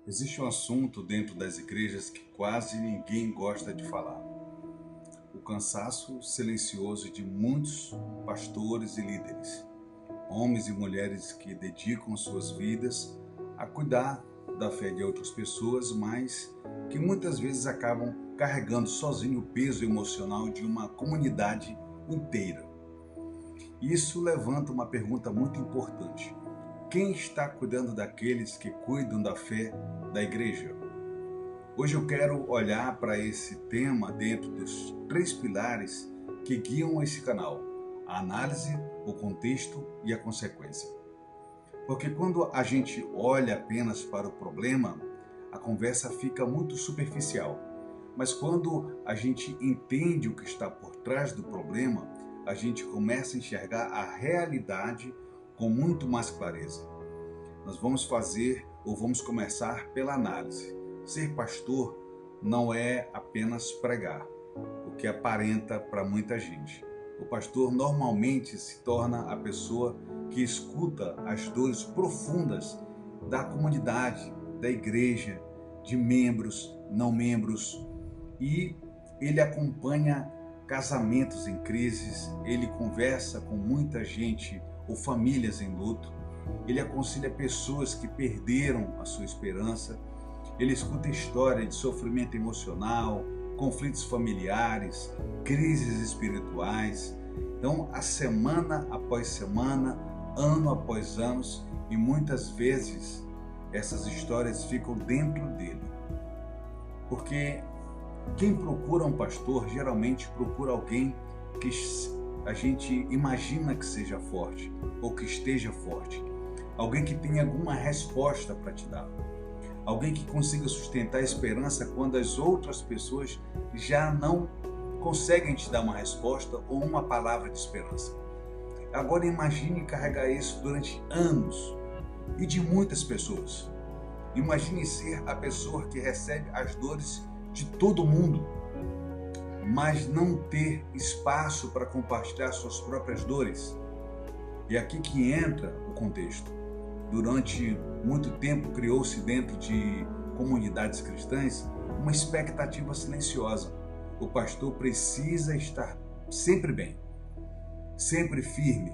Existe um assunto dentro das igrejas que quase ninguém gosta de falar: o cansaço silencioso de muitos pastores e líderes, homens e mulheres que dedicam suas vidas a cuidar da fé de outras pessoas, mas que muitas vezes acabam carregando sozinho o peso emocional de uma comunidade inteira. Isso levanta uma pergunta muito importante: quem está cuidando daqueles que cuidam da fé da igreja? Hoje eu quero olhar para esse tema dentro dos três pilares que guiam esse canal: a análise, o contexto e a consequência. Porque quando a gente olha apenas para o problema, a conversa fica muito superficial. Mas quando a gente entende o que está por trás do problema, a gente começa a enxergar a realidade com muito mais clareza. Nós vamos fazer ou vamos começar pela análise. Ser pastor não é apenas pregar, o que aparenta para muita gente. O pastor normalmente se torna a pessoa que escuta as dores profundas da comunidade, da igreja, de membros, não membros, e ele acompanha casamentos em crises, ele conversa com muita gente ou famílias em luto, ele aconselha pessoas que perderam a sua esperança, ele escuta história de sofrimento emocional, conflitos familiares, crises espirituais. Então, a semana após semana, ano após ano, e muitas vezes essas histórias ficam dentro dele. Porque quem procura um pastor geralmente procura alguém que a gente imagina que seja forte ou que esteja forte. Alguém que tenha alguma resposta para te dar. Alguém que consiga sustentar a esperança quando as outras pessoas já não conseguem te dar uma resposta ou uma palavra de esperança. Agora imagine carregar isso durante anos e de muitas pessoas. Imagine ser a pessoa que recebe as dores de todo mundo, mas não ter espaço para compartilhar suas próprias dores. E aqui que entra o contexto. Durante muito tempo criou-se dentro de comunidades cristãs uma expectativa silenciosa. O pastor precisa estar sempre bem, sempre firme,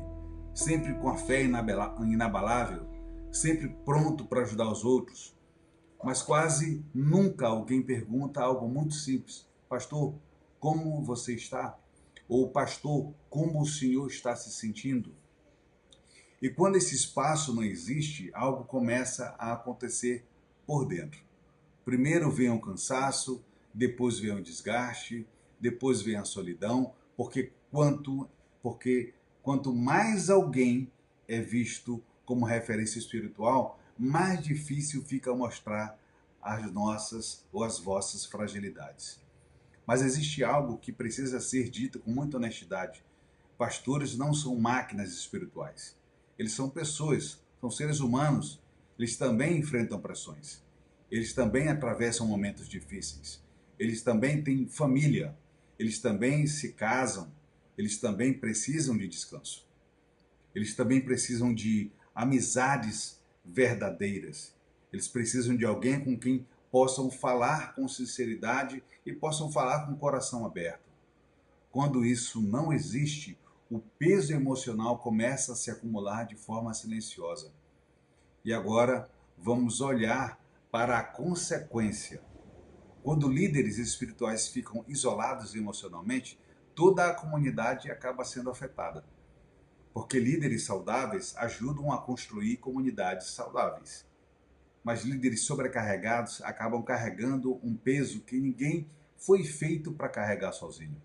sempre com a fé inabalável, sempre pronto para ajudar os outros. Mas quase nunca alguém pergunta algo muito simples: pastor, como você está? Ou pastor, como o senhor está se sentindo? E quando esse espaço não existe, algo começa a acontecer por dentro. Primeiro vem o cansaço, depois vem o desgaste, depois vem a solidão, porque quanto mais alguém é visto como referência espiritual, mais difícil fica mostrar as nossas ou as vossas fragilidades. Mas existe algo que precisa ser dito com muita honestidade: pastores não são máquinas espirituais. Eles são pessoas, são seres humanos. Eles também enfrentam pressões. Eles também atravessam momentos difíceis. Eles também têm família. Eles também se casam. Eles também precisam de descanso. Eles também precisam de amizades verdadeiras. Eles precisam de alguém com quem possam falar com sinceridade e possam falar com o coração aberto. Quando isso não existe, o peso emocional começa a se acumular de forma silenciosa. E agora vamos olhar para a consequência. Quando líderes espirituais ficam isolados emocionalmente, toda a comunidade acaba sendo afetada. Porque líderes saudáveis ajudam a construir comunidades saudáveis. Mas líderes sobrecarregados acabam carregando um peso que ninguém foi feito para carregar sozinho.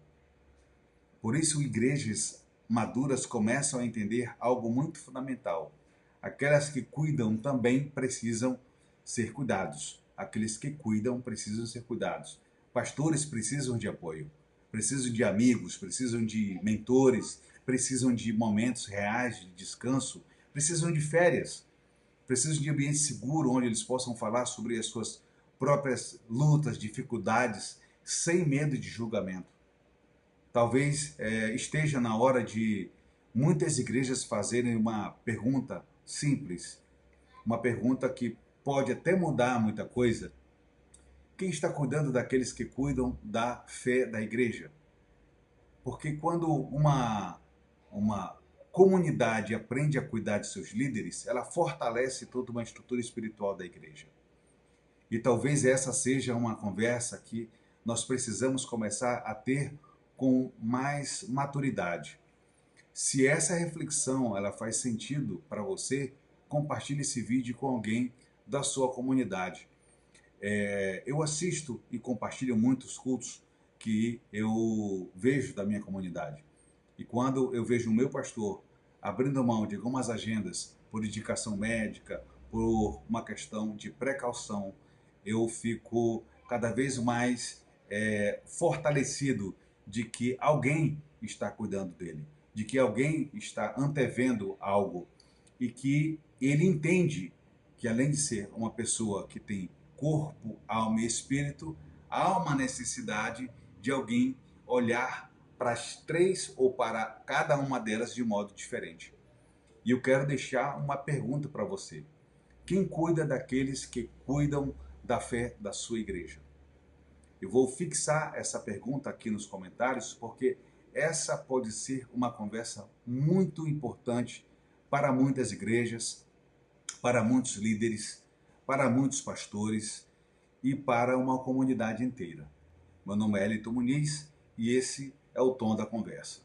Por isso, igrejas maduras começam a entender algo muito fundamental: aquelas que cuidam também precisam ser cuidados. Aqueles que cuidam precisam ser cuidados. Pastores precisam de apoio, precisam de amigos, precisam de mentores, precisam de momentos reais de descanso, precisam de férias, precisam de ambiente seguro onde eles possam falar sobre as suas próprias lutas, dificuldades, sem medo de julgamento. Talvez esteja na hora de muitas igrejas fazerem uma pergunta simples, uma pergunta que pode até mudar muita coisa, quem está cuidando daqueles que cuidam da fé da igreja? Porque quando uma comunidade aprende a cuidar de seus líderes, ela fortalece toda uma estrutura espiritual da igreja. E talvez essa seja uma conversa que nós precisamos começar a ter com mais maturidade. Se essa reflexão ela faz sentido para você, compartilhe esse vídeo com alguém da sua comunidade. Eu assisto e compartilho muitos cultos que eu vejo da minha comunidade. E quando eu vejo o meu pastor abrindo mão de algumas agendas por indicação médica, por uma questão de precaução, eu fico cada vez mais fortalecido de que alguém está cuidando dele, de que alguém está antevendo algo e que ele entende que, além de ser uma pessoa que tem corpo, alma e espírito, há uma necessidade de alguém olhar para as três ou para cada uma delas de modo diferente. E eu quero deixar uma pergunta para você. Quem cuida daqueles que cuidam da fé da sua igreja? Eu vou fixar essa pergunta aqui nos comentários porque essa pode ser uma conversa muito importante para muitas igrejas, para muitos líderes, para muitos pastores e para uma comunidade inteira. Meu nome é Elton Muniz e esse é o Tom da Conversa.